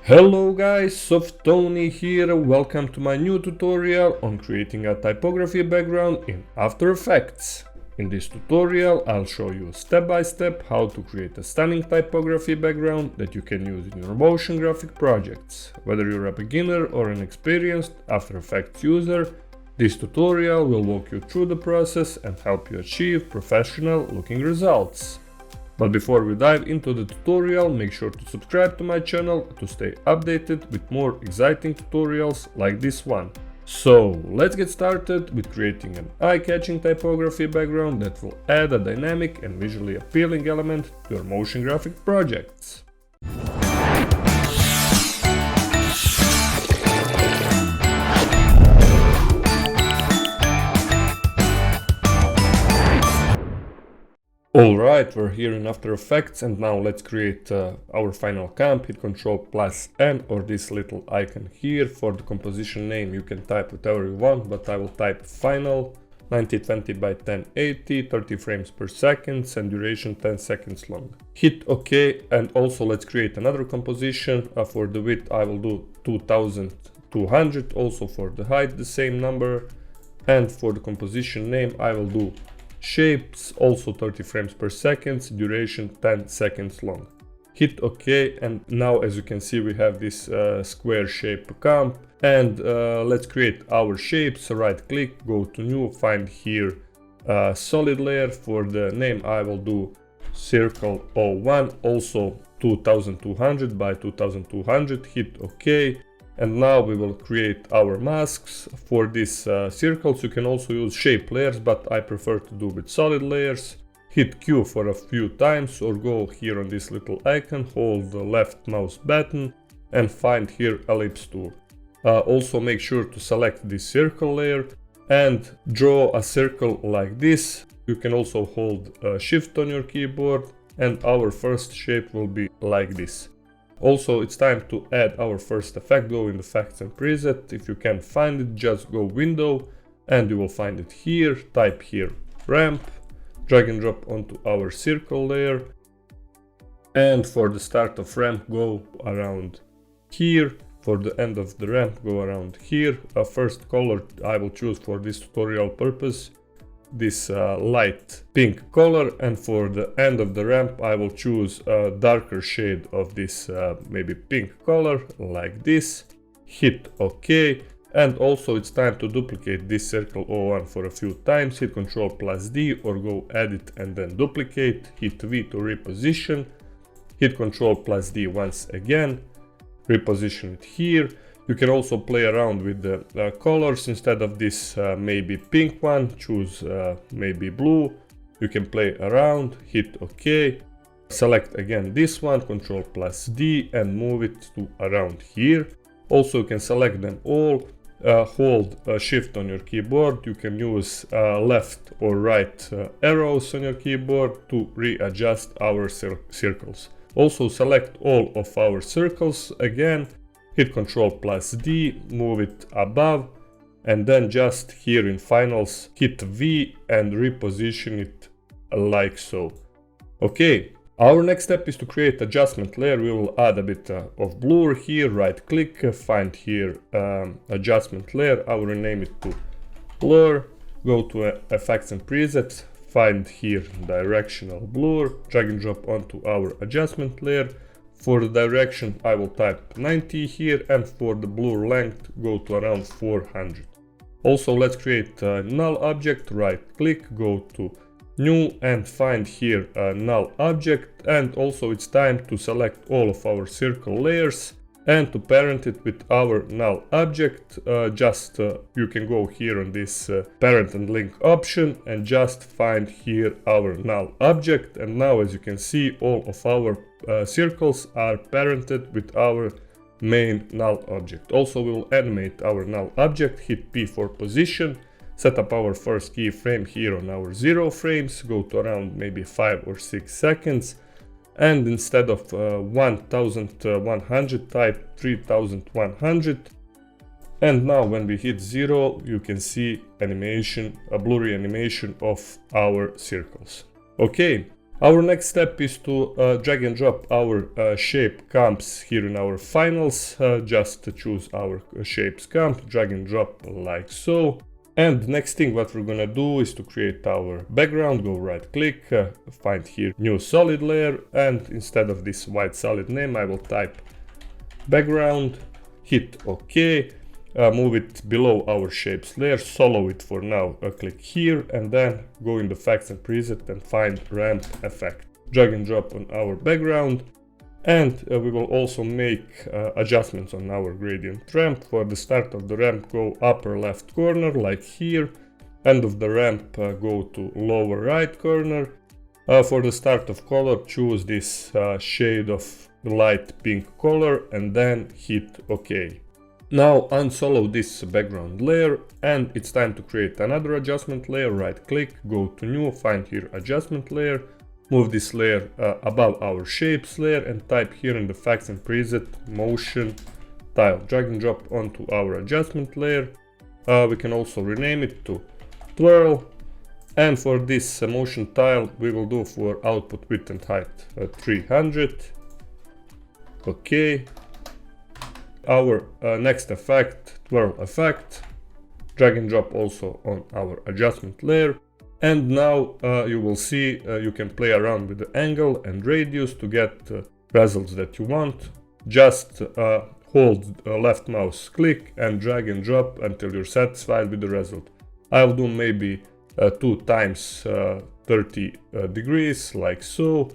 Hello guys, Softoni here, welcome to my new tutorial on creating a typography background in After Effects. In this tutorial I'll show you step by step how to create a stunning typography background that you can use in your motion graphic projects. Whether you're a beginner or an experienced After Effects user, this tutorial will walk you through the process and help you achieve professional looking results. But before we dive into the tutorial, make sure to subscribe to my channel to stay updated with more exciting tutorials like this one. So let's get started with creating an eye-catching typography background that will add a dynamic and visually appealing element to your motion graphic projects. Alright, we're here in After Effects and now let's create our final comp. Hit Ctrl+N or this little icon here. For the composition name you can type whatever you want, but I will type final 1920 by 1080, 30 frames per second and duration 10 seconds long. Hit OK, and also let's create another composition. For the width I will do 2200, also for the height the same number, and for the composition name I will do shapes, also 30 frames per second, duration 10 seconds long. Hit OK, and now as you can see we have this square shape comp, and let's create our shapes. Right click, go to new, find here solid layer. For the name I will do circle 01, also 2200 by 2200. Hit OK. And now we will create our masks. For these circles you can also use shape layers, but I prefer to do with solid layers. Hit Q for a few times or go here on this little icon, hold the left mouse button and find here ellipse tool. Also make sure to select this circle layer and draw a circle like this. You can also hold shift on your keyboard and our first shape will be like this. Also, it's time to add our first effect. Go in effects and preset. If you can't find it, just go window and you will find it here. Type here ramp, drag and drop onto our circle layer, and for the start of ramp go around here. For the end of the ramp go around here. First color I will choose for this tutorial purpose this light pink color, and for the end of the ramp I will choose a darker shade of this maybe pink color like this. Hit OK, and also it's time to duplicate this circle 01 for a few times. Hit Ctrl+D or go edit and then duplicate. Hit V to reposition. Hit Ctrl+D once again, reposition it here. You can also play around with the colors. Instead of this maybe pink one, choose maybe blue. You can play around, hit OK. Select again this one, Ctrl+D and move it to around here. Also you can select them all, hold shift on your keyboard. You can use left or right arrows on your keyboard to readjust our circles. Also select all of our circles again. Hit Ctrl+D, move it above, and then just here in finals hit V and reposition it like so. Okay, our next step is to create adjustment layer. We will add a bit of blur here. Right click, find here adjustment layer. I will rename it to blur. Go to effects and presets, find here directional blur, drag and drop onto our adjustment layer. For the direction I will type 90 here, and for the blur length go to around 400. Also let's create a null object. Right click, go to new and find here a null object, and also it's time to select all of our circle layers and to parent it with our null object. You can go here on this parent and link option and just find here our null object, and now as you can see all of our circles are parented with our main null object. Also we will animate our null object. Hit P for position, set up our first keyframe here on our 0 frames, go to around maybe 5 or 6 seconds, and instead of 1100 type 3100. And now when we hit 0 you can see animation, a blurry animation of our circles. Okay, Our next step is to drag and drop our shape comps here in our finals. Just to choose our shapes comp, drag and drop like so. And next thing what we're gonna do is to create our background. Go right click, find here new solid layer, and instead of this white solid name I will type background, hit OK. Move it below our shapes layer, solo it for now, click here, and then go in the effects and preset and find ramp effect. Drag and drop on our background, and we will also make adjustments on our gradient ramp. For the start of the ramp, go upper left corner like here, end of the ramp go to lower right corner. For the start of color, choose this shade of light pink color and then hit OK. Now unsolo this background layer, and it's time to create another adjustment layer. Right click, go to new, find here adjustment layer, move this layer above our shapes layer and type here in the effects and preset motion tile. Drag and drop onto our adjustment layer. We can also rename it to twirl, and for this motion tile we will do for output width and height 300. OK. Our next effect, twirl effect, drag and drop also on our adjustment layer. And now you will see you can play around with the angle and radius to get results that you want. Just hold left mouse click and drag and drop until you're satisfied with the result. I'll do maybe 2 times 30 degrees like so.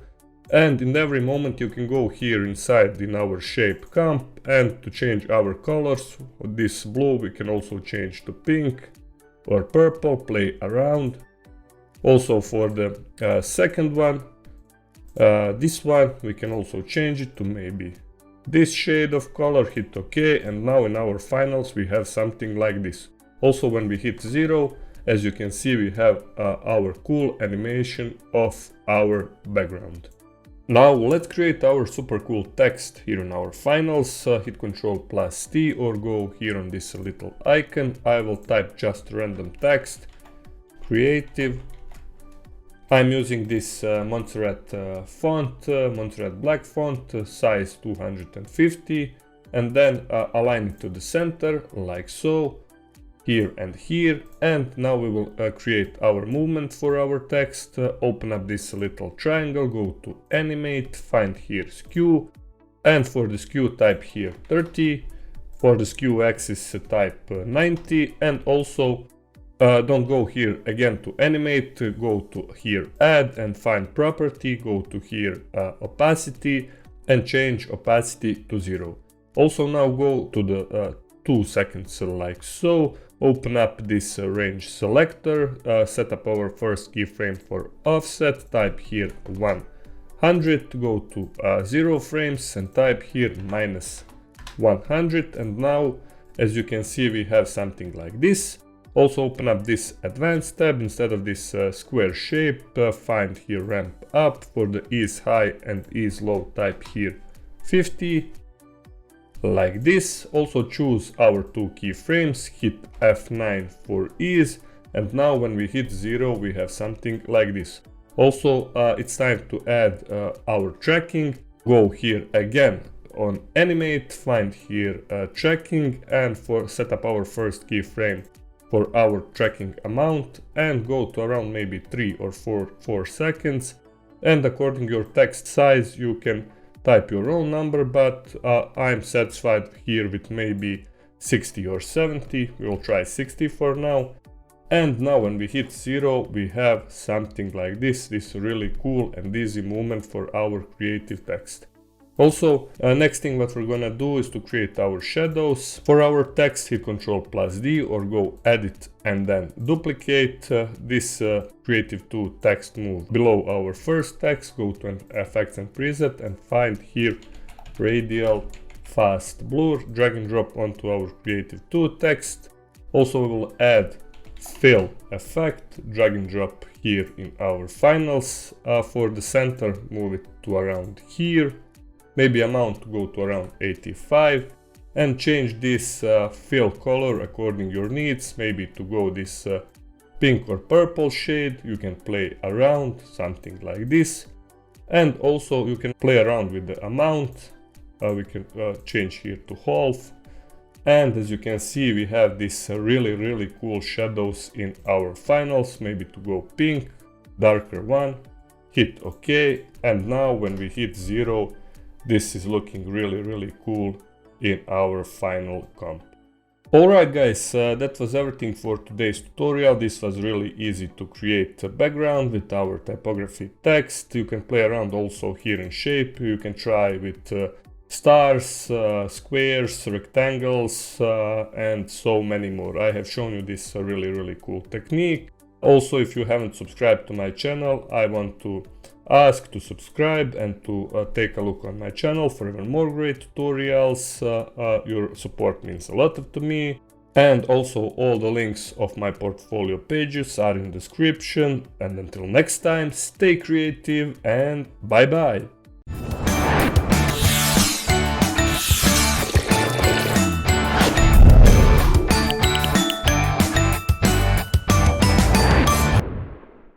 And in every moment you can go here inside in our shape comp, and to change our colors, this blue we can also change to pink or purple, play around. Also for the second one, this one we can also change it to maybe this shade of color, hit OK, and now in our finals we have something like this. Also when we hit 0, as you can see, we have our cool animation of our background. Now let's create our super cool text here in our finals. Hit Ctrl+T or go here on this little icon. I will type just random text, creative. I'm using this Montserrat font, Montserrat black font, size 250, and then align it to the center like so, here and here. And now we will create our movement for our text. Open up this little triangle, go to animate, find here skew, and for the skew type here 30, for the skew axis type 90, and also don't go here again to animate, go to here add and find property, go to here opacity and change opacity to 0. Also now go to the 2 seconds like so. Open up this range selector, set up our first keyframe for offset, type here 100, go to 0 frames and type here -100, and now as you can see we have something like this. Also open up this advanced tab, instead of this square shape, find here ramp up, for the ease high and ease low type here 50. Like this. Also choose our 2 keyframes, hit F9 for ease, and now when we hit 0 we have something like this. Also it's time to add our tracking. Go here again on animate, find here tracking, and for set up our first keyframe for our tracking amount, and go to around maybe 3 or 4 seconds, and according to your text size you can type your own number, but I'm satisfied here with maybe 60 or 70. We will try 60 for now. And now when we hit 0 we have something like this really cool and easy movement for our creative text. Also next thing what we're gonna do is to create our shadows. For our text, hit Ctrl+D or go edit and then duplicate this creative 2 text move below our first text. Go to effects and preset and find here radial fast blur, drag and drop onto our creative 2 text. Also we will add fill effect, drag and drop here in our finals. For the center, move it to around here. Maybe amount go to around 85, and change this fill color according your needs, maybe to go this pink or purple shade, you can play around, something like this. And also you can play around with the amount. We can change here to half. And as you can see, we have these really cool shadows in our finals. Maybe to go pink, darker one, hit OK. And now when we hit 0, this is looking really cool in our final comp. Alright guys, that was everything for today's tutorial. This was really easy to create a background with our typography text. You can play around also here in shape. You can try with stars, squares, rectangles, and so many more. I have shown you this really cool technique. Also, if you haven't subscribed to my channel, I want to ask to subscribe and to take a look on my channel for even more great tutorials. Your support means a lot to me. And also all the links of my portfolio pages are in the description. And until next time, stay creative and bye bye.